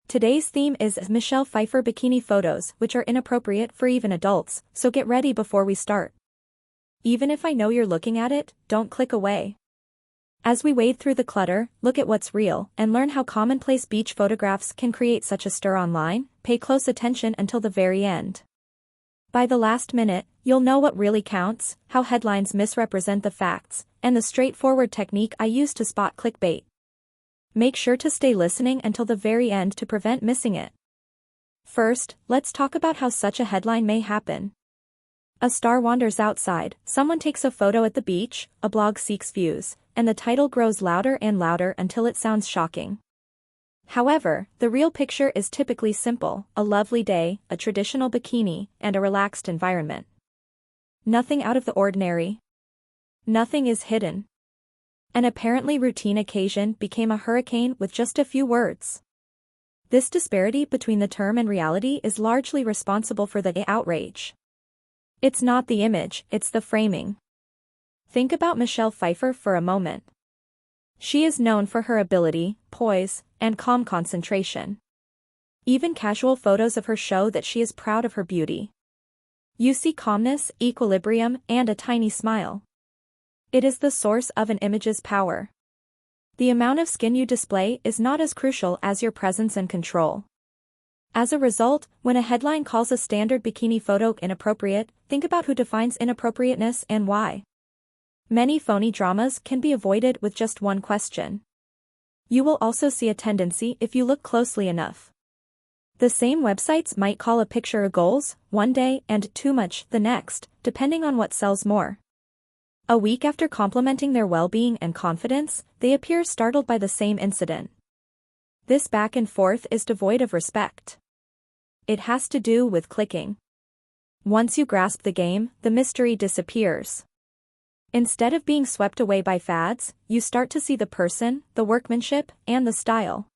Today's theme is Michelle Pfeiffer bikini photos, which are inappropriate for even adults, so get ready before we start. Even if I know you're looking at it, don't click away. As we wade through the clutter, look at what's real, and learn how commonplace beach photographs can create such a stir online. Pay close attention until the very end. By the last minute, you'll know what really counts, how headlines misrepresent the facts, and the straightforward technique I use to spot clickbait. Make sure to stay listening until the very end to prevent missing it. First, let's talk about how such a headline may happen. A star wanders outside, someone takes a photo at the beach, a blog seeks views, and the title grows louder and louder until it sounds shocking. However, the real picture is typically simple: a lovely day, a traditional bikini, and a relaxed environment. Nothing out of the ordinary. Nothing is hidden. An apparently routine occasion became a hurricane with just a few words. This disparity between the term and reality is largely responsible for the outrage. It's not the image, it's the framing. Think about Michelle Pfeiffer for a moment. She is known for her ability, poise, and calm concentration. Even casual photos of her show that she is proud of her beauty. You see calmness, equilibrium, and a tiny smile. It is the source of an image's power. The amount of skin you display is not as crucial as your presence and control. As a result, when a headline calls a standard bikini photo inappropriate, think about who defines inappropriateness and why. Many phony dramas can be avoided with just one question. You will also see a tendency if you look closely enough. The same websites might call a picture a goals one day and too much the next, depending on what sells more. A week after complimenting their well-being and confidence, they appear startled by the same incident. This back and forth is devoid of respect. It has to do with clicking. Once you grasp the game, the mystery disappears. Instead of being swept away by fads, you start to see the person, the workmanship, and the style.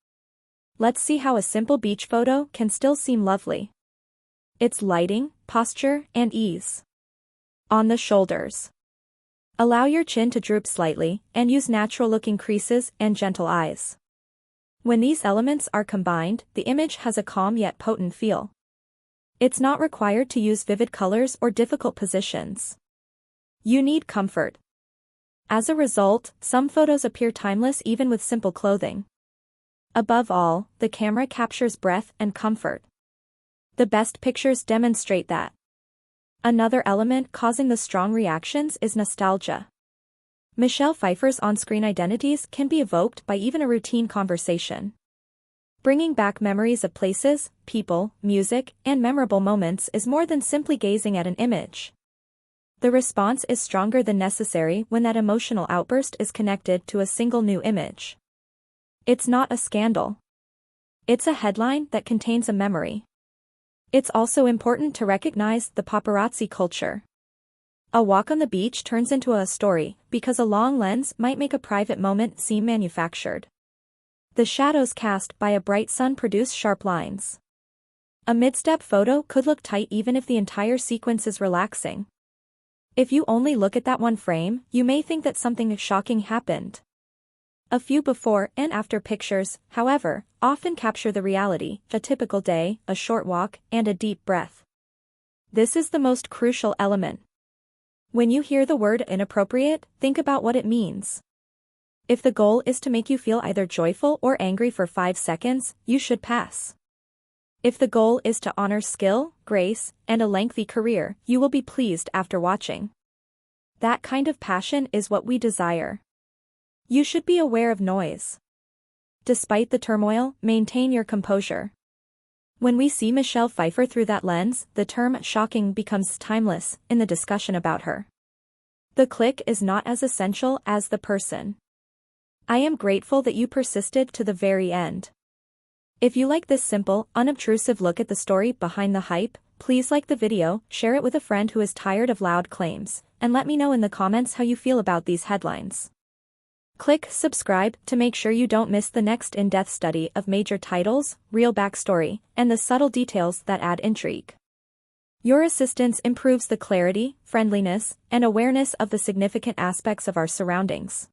Let's see how a simple beach photo can still seem lovely. It's lighting, posture, and ease. On the shoulders. Allow your chin to droop slightly, and use natural-looking creases and gentle eyes. When these elements are combined, the image has a calm yet potent feel. It's not required to use vivid colors or difficult positions. You need comfort. As a result, some photos appear timeless even with simple clothing. Above all, the camera captures breadth and comfort. The best pictures demonstrate that. Another element causing the strong reactions is nostalgia. Michelle Pfeiffer's on-screen identities can be evoked by even a routine conversation. Bringing back memories of places, people, music, and memorable moments is more than simply gazing at an image. The response is stronger than necessary when that emotional outburst is connected to a single new image. It's not a scandal. It's a headline that contains a memory. It's also important to recognize the paparazzi culture. A walk on the beach turns into a story because a long lens might make a private moment seem manufactured. The shadows cast by a bright sun produce sharp lines. A mid-step photo could look tight even if the entire sequence is relaxing. If you only look at that one frame, you may think that something shocking happened. A few before and after pictures, however, often capture the reality: a typical day, a short walk, and a deep breath. This is the most crucial element. When you hear the word inappropriate, think about what it means. If the goal is to make you feel either joyful or angry for 5 seconds, you should pass. If the goal is to honor skill, grace, and a lengthy career, you will be pleased after watching. That kind of passion is what we desire. You should be aware of noise. Despite the turmoil, maintain your composure. When we see Michelle Pfeiffer through that lens, the term shocking becomes timeless in the discussion about her. The click is not as essential as the person. I am grateful that you persisted to the very end. If you like this simple, unobtrusive look at the story behind the hype, please like the video, share it with a friend who is tired of loud claims, and let me know in the comments how you feel about these headlines. Click subscribe to make sure you don't miss the next in-depth study of major titles, real backstory, and the subtle details that add intrigue. Your assistance improves the clarity, friendliness, and awareness of the significant aspects of our surroundings.